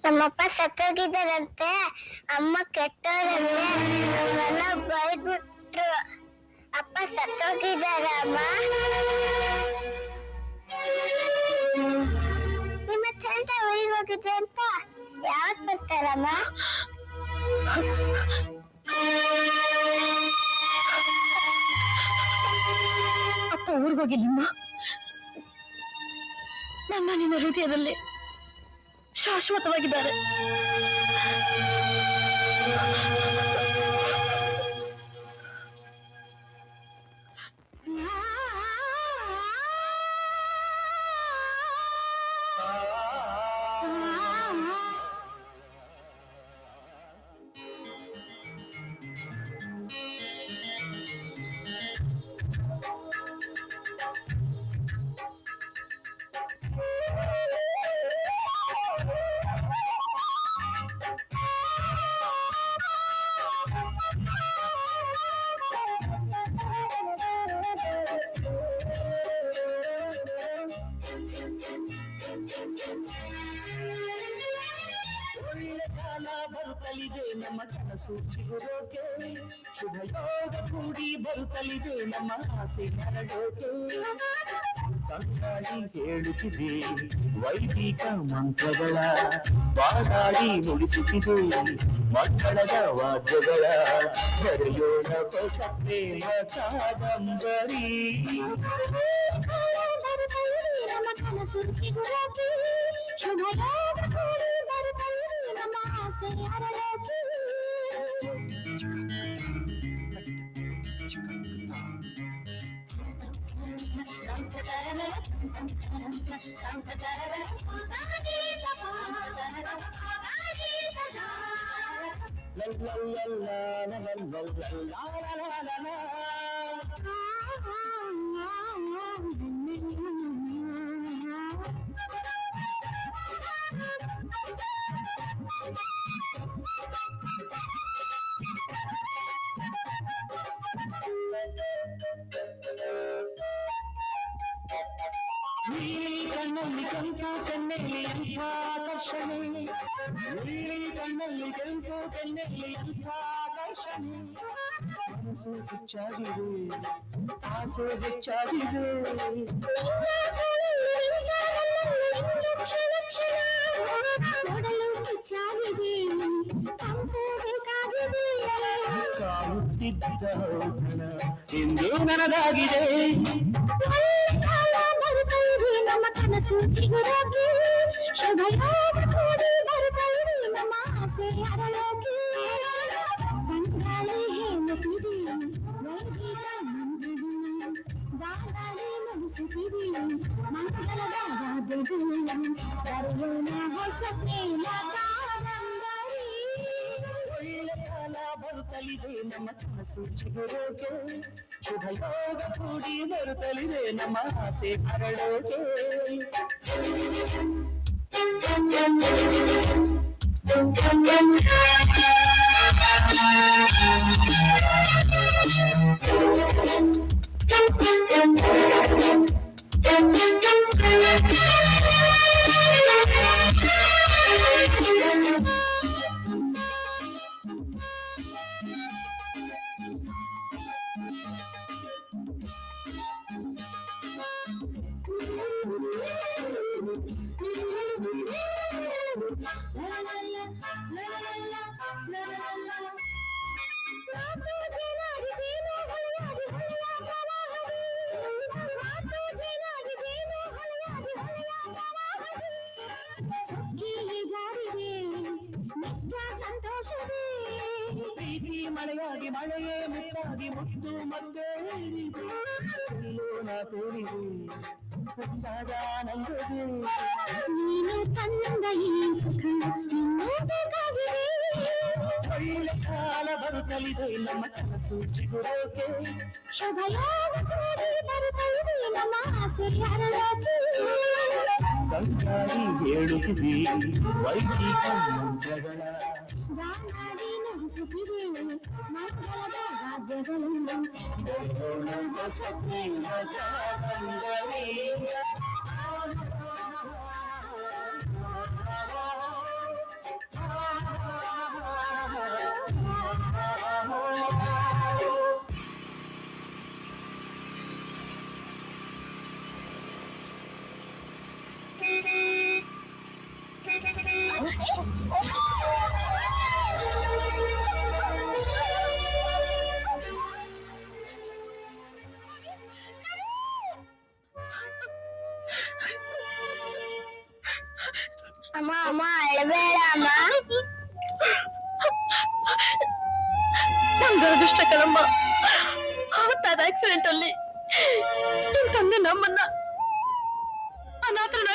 ನಮ್ಮಪ್ಪ ಸತ್ತೋಗಿದ್ದಾರಂತೆ, ಅಮ್ಮ ಕೆಟ್ಟೋರಂತೆ, ನಮ್ಮೆಲ್ಲ ಬೈದ್ಬಿಟ್ರು. ಅಪ್ಪ ಸತ್ತೋಗಿದ್ದಾರ ಅಮ್ಮ. ನಿಮ್ಮ ತಂದೆ ಊರಿಗೆ ಹೋಗಿದ್ರೆ ಅಂತ ಯಾವತ್ ಬರ್ತಾರಮ್ಮ? ಅಪ್ಪ ಊರಿಗೆ ಹೋಗಿಲ್ಲಮ್ಮ. ನನ್ನ ನಿನ್ನ ಹೃದಯದಲ್ಲಿ ಶಾಶ್ವತವಾಗಿದ್ದಾರೆ. ಬರುತ್ತಲಿದೆ ನಮ್ಮ ಕನಸು ಚಿಗುರೋಕೆ, ಶುಭ ಯೋಗ ಕೂಡಿ ಬರುತ್ತಲಿದೆ ನಮ್ಮ ಆಸೆ ಹರಡೋಕೆ. ತಂಗಾಳಿ ಹೇಳುತ್ತಿದೆ ವೈದಿಕ ಮಂತ್ರಗಳ, ಬಾದಾಡಿ ನುಡಿಸುತ್ತಿದೆ ಮಕ್ಕಳದ ವಾದ್ಯಗಳ. ಬರೆಯೋಣ ಹೊಸ ಪ್ರೇಮ ಕಾದಂಬರಿ. ನಮ್ಮ ಕನಸು ಚಿಗುರೋಕೆ, ಶುಭ ಯೋಗ ಕೂಡಿ ಬರುತ್ತಲಿದೆ ನಮ್ಮ ಆಸೆ ಹರಡೋಕೆ. ನೀಲಿ ಕಣ್ಣಲ್ಲಿ ಕೆಂಪು ಕಣ್ಣಲ್ಲಿ ಎಂಥ ಆಕರ್ಷಣೆ, ನೀಲಿ ಕಣ್ಣಲ್ಲಿ ಕೆಂಪು ಕಣ್ಣಲ್ಲಿ ಎಂಥ ಆಕರ್ಷಣೆ. ಮನಸ್ಸು ಹುಚ್ಚಾಗಿದೆ, ಆಸೆ ಹೆಚ್ಚಾಗಿದೆ. ಕಾಯುತ್ತಿದ್ದ ಇಂದು ನನಗಾಗಿದೆ. ನಮ್ಮ ಕನಸು ಚಿಗುರೋಕೆ, ಶುಭ ಯೋಗ ಕೂಡಿ ಬರುತ್ತಲಿದೆ ನಮ್ಮ ಆಸೆ ಹರಡೋಕೆ. ತಂಗಾಳಿ ಹೇಳುತ್ತಿದೆ ವೈದಿಕ ಮಂತ್ರಗಳು, ಗಾಳಿ ನುಡಿಸುತ್ತಿದೆ ಮಂಗಳದ ವಾದ್ಯಗಳು. ಬರೆಯೋಣ ಹೊಸ ಪ್ರೇಮ ಕಾದಂಬರಿ. ಒಳ್ಳೆ ಕಾಲ ಬರುತ್ತಲಿದೆ ನಮ್ಮ ಕನಸು ಚಿಗುರೋಕೆ, ಶುಭ ಯೋಗ ಕೂಡಿ ಬರುತ್ತಲಿದೆ ನಮ್ಮ ಆಸೆ ಹರಡೋಕೆ. ಪ್ರೀತಿ ಮಳೆಯಾಗಿ ಮಳೆಯೇ ಮುತ್ತಾಗಿ ಮುತ್ತು ಮತ್ತೆ ತೋರಿದೆ ಒಂದಾದ ಆನಂದವೇ. ನೀನು ತಂದ ಈ ಸುಖ ಇನ್ನೂ ಬೇಕಾಗಿದೆ. ಒಳ್ಳೆ ಕಾಲ ಬರುತ್ತಲಿದೆ ನಮ್ಮ ಕನಸು ಚಿಗುರೋಕೆ, ಶುಭ ಯೋಗ ಕೂಡಿ ಬರುತ್ತಲಿದೆ ನಮ್ಮ ಆಸೆ ಹರಡೋಕೆ. ತಂಗಾಳಿ ಹೇಳುತ್ತಿದೆ ವೈದಿಕ ಮಂತ್ರಗಳ, ಗಾಳಿ ನುಡಿಸುತ್ತಿದೆ ಮಂಗಳದ ವಾದ್ಯಗಳು. ಹೊಸ ಪ್ರೇಮ ಕಾದಂಬರಿ. ಅಮ್ಮ ಅಳಬೇಡ ಅಮ್ಮ. ನಮ್ ದುರದೃಷ್ಟ ಕಣಮ್ಮ. ಅವತ್ತಾದ ಆಕ್ಸಿಡೆಂಟ್ ಅಲ್ಲಿ ನಿಮ್ ತಂದೆ ನಮ್ಮನ್ನ ಅನಾಥರನ್ನಾಗಿ